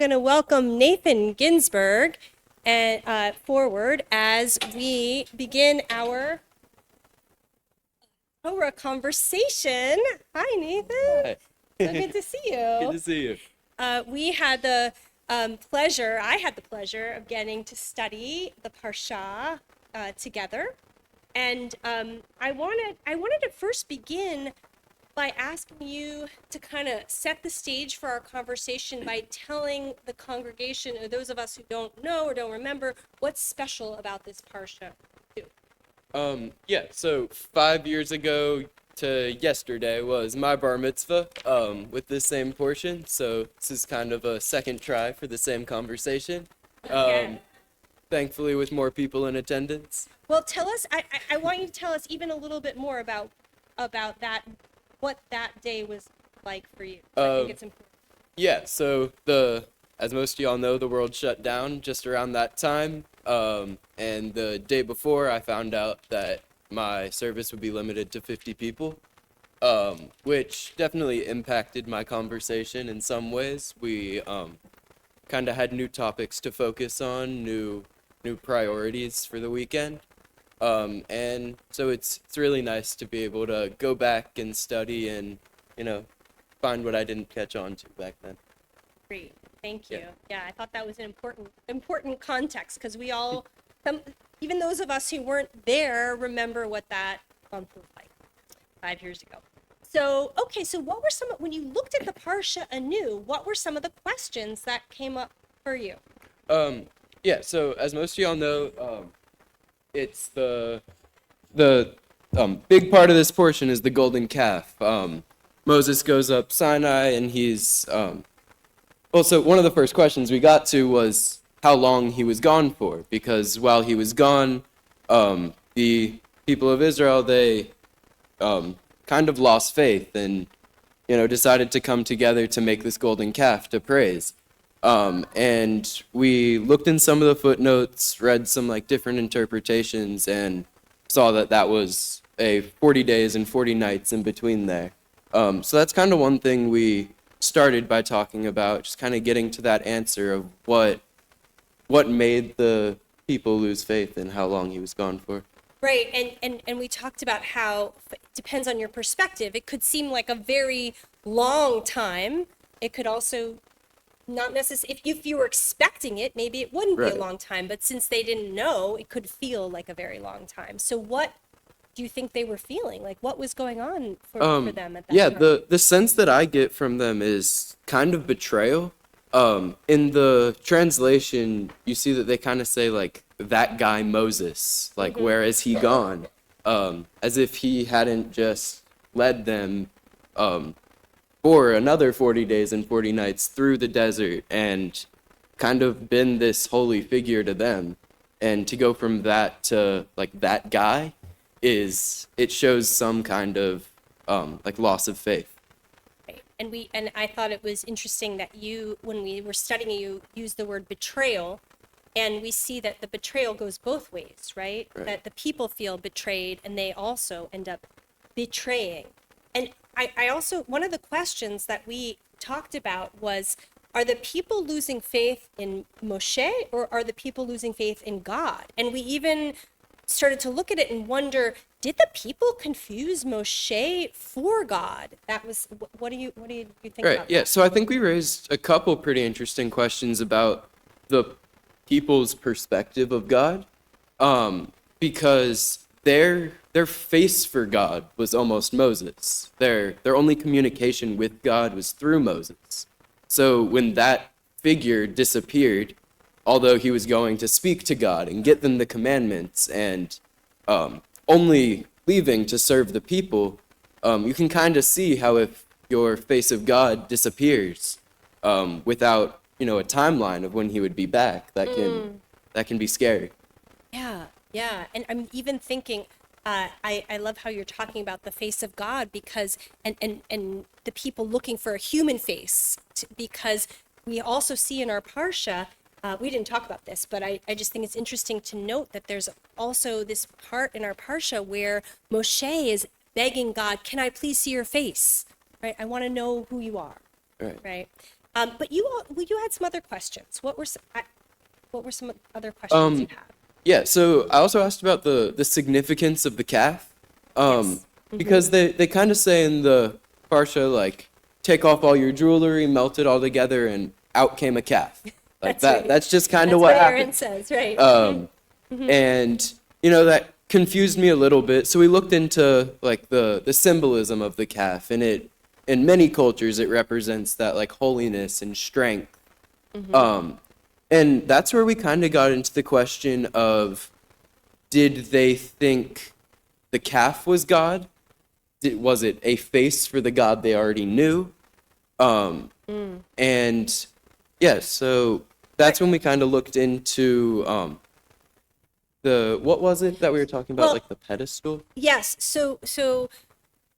going to welcome Nathan Ginsberg and forward as we begin our Torah conversation. Hi, Nathan. Hi. So good to see you. Good to see you. We had the I had the pleasure of getting to study the Parsha together. And I wanted to first begin by asking you to kind of set the stage for our conversation by telling the congregation, or those of us who don't know or don't remember, what's special about this Parsha too. So 5 years ago to yesterday was my bar mitzvah, with this same portion. So this is kind of a second try for the same conversation. Yeah. Thankfully with more people in attendance. Well, tell us, I want you to tell us even a little bit more about that, what that day was like for you. I think it's important. Yeah, so as most of y'all know, the world shut down just around that time. And the day before, I found out that my service would be limited to 50 people, which definitely impacted my conversation in some ways. We kind of had new topics to focus on, new priorities for the weekend. And so it's really nice to be able to go back and study and, find what I didn't catch on to back then. Great, thank you. Yeah. Yeah, I thought that was an important context because we all, even those of us who weren't there, remember what that month was like 5 years ago. So, okay, so what were when you looked at the Parsha anew, what were some of the questions that came up for you? So as most of y'all know, it's the big part of this portion is the golden calf. Moses goes up Sinai and he's so one of the first questions we got to was how long he was gone for, because while he was gone, the people of Israel, they kind of lost faith and decided to come together to make this golden calf to praise. And we looked in some of the footnotes, read some different interpretations, and saw that was a 40 days and 40 nights in between there. So that's kind of one thing we started by talking about, just kind of getting to that answer of what made the people lose faith and how long he was gone for. Right, and we talked about how it depends on your perspective. It could seem like a very long time. It could also not necessarily, if you were expecting it, maybe it wouldn't be a Right. long time, but since they didn't know, it could feel like a very long time. So what do you think they were feeling? Like, what was going on for them at that Yeah, time? the sense that I get from them is kind of betrayal. In the translation, you see that they kind of say that guy Moses, where is he gone? As if he hadn't just led them for another 40 days and 40 nights through the desert and kind of been this holy figure to them. And to go from that to that guy it shows some kind of loss of faith. Right. And I thought it was interesting that you, when we were studying, you used the word betrayal, and we see that the betrayal goes both ways, right? Right. That the people feel betrayed and they also end up betraying. And I also, one of the questions that we talked about was, are the people losing faith in Moshe or are the people losing faith in God? And we even started to look at it and wonder, did the people confuse Moshe for God? That was, what do you think Right, about yeah. that? So I think we raised a couple pretty interesting questions about the people's perspective of God, because their face for God was almost Moses. Their only communication with God was through Moses. So when that figure disappeared, although he was going to speak to God and get them the commandments and only leaving to serve the people, you can kind of see how if your face of God disappears without a timeline of when he would be back, that can be scary. Yeah. And I'm even thinking, I love how you're talking about the face of God, because, and the people looking for a human face, because we also see in our Parsha, we didn't talk about this, but I just think it's interesting to note that there's also this part in our Parsha where Moshe is begging God, can I please see your face? Right? I want to know who you are. Right. Right. But well, you had some other questions. What were some other questions you had? Yeah, so I also asked about the significance of the calf. Yes. Because they kind of say in the Parsha, like, take off all your jewelry, melt it all together, and out came a calf. Like That's right. that's just kind of That's what what Aaron happened. says, right? And that confused me a little bit. So we looked into like the symbolism of the calf, and it in many cultures it represents that like holiness and strength. And that's where we kind of got into the question of, did they think the calf was God? Was it a face for the God they already knew? And yeah, so that's when we kind of looked into what was it that we were talking about, Well, like the pedestal? Yes. So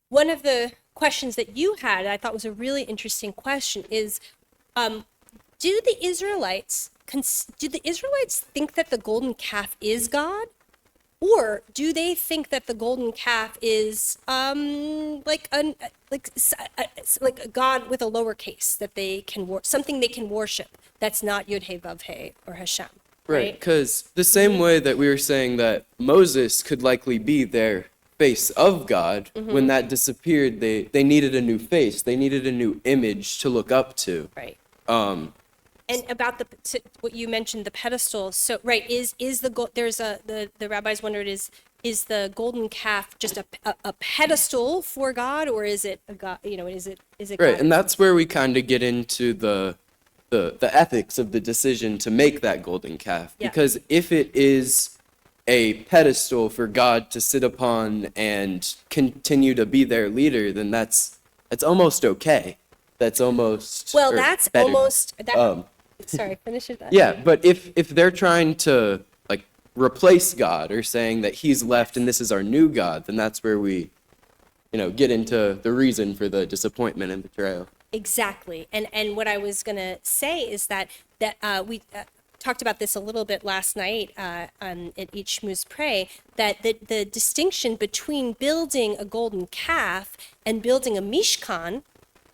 one of the questions that you had, I thought was a really interesting question, is do the Israelites think that the golden calf is God? Or do they think that the golden calf is like a god with a lowercase that they can something they can worship that's not Yud He Vav He or Hashem, Right, right? because the same way that we were saying that Moses could likely be their face of God, when that disappeared, they needed a new face. They needed a new image to look up to. Right. Um, And about what you mentioned, the pedestal. So right, is the there's the rabbis wondered, is the golden calf just a pedestal for God, or is it a God? Is it right, God? and that's where we kind of get into the ethics of the decision to make that golden calf. Yeah. Because if it is a pedestal for God to sit upon and continue to be their leader, then that's almost okay. That's almost Well, or that's better. almost that. Um, Sorry, finish it. Yeah, but if they're trying to like replace God or saying that he's left and this is our new God, then that's where we, get into the reason for the disappointment and betrayal. Exactly. And what I was going to say is that we talked about this a little bit last night at Each Shmooze Pray, that the distinction between building a golden calf and building a mishkan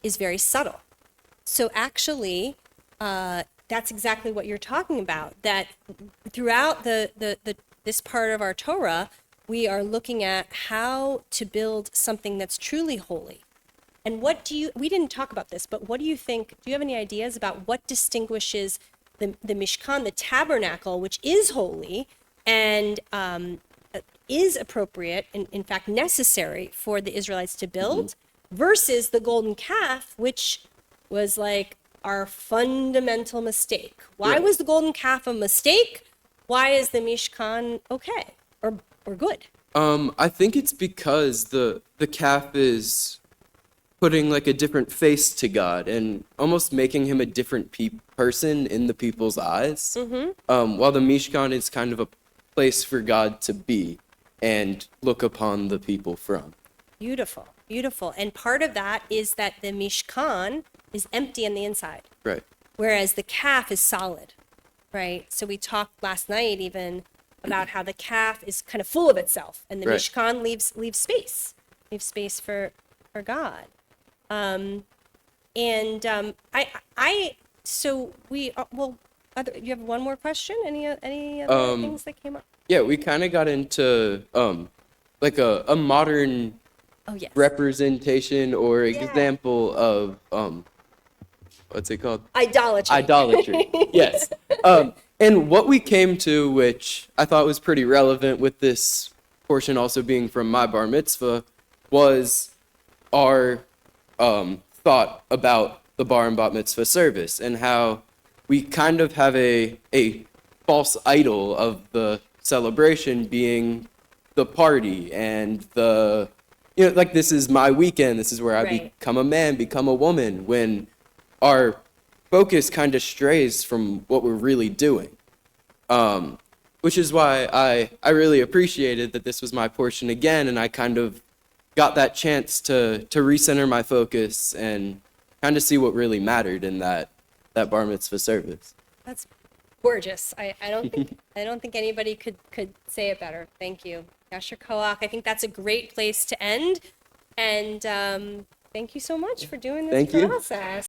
is very subtle. So actually, that's exactly what you're talking about, that throughout this part of our Torah, we are looking at how to build something that's truly holy. And we didn't talk about this, but what do you think, do you have any ideas about what distinguishes the Mishkan, the tabernacle, which is holy and is appropriate, and in fact necessary for the Israelites to build, versus the golden calf, which was like our fundamental mistake? Why Right. was the golden calf a mistake? Why is the Mishkan okay or good? I think it's because the calf is putting like a different face to God and almost making him a different person in the people's eyes. While the Mishkan is kind of a place for God to be and look upon the people from. Beautiful, beautiful. And part of that is that the Mishkan is empty on the inside, Right. whereas the calf is solid, right? So we talked last night even about how the calf is kind of full of itself, and the Right. Mishkan leaves space for God. So we you have one more question? Any other things that came up? Yeah, we kind of got into like a modern Oh yes. representation or example of what's it called? Idolatry. Idolatry. Yes. And what we came to, which I thought was pretty relevant with this portion also being from my bar mitzvah, was our thought about the bar and bat mitzvah service and how we kind of have a false idol of the celebration being the party and like this is my weekend, this is where I Right. become a man, become a woman, when our focus kind of strays from what we're really doing. Which is why I really appreciated that this was my portion again, and I kind of got that chance to recenter my focus and kind of see what really mattered in that bar mitzvah service. That's gorgeous. I don't think anybody could say it better. Thank you. Yasher Koach. I think that's a great place to end. And thank you so much for doing this Thank you. process.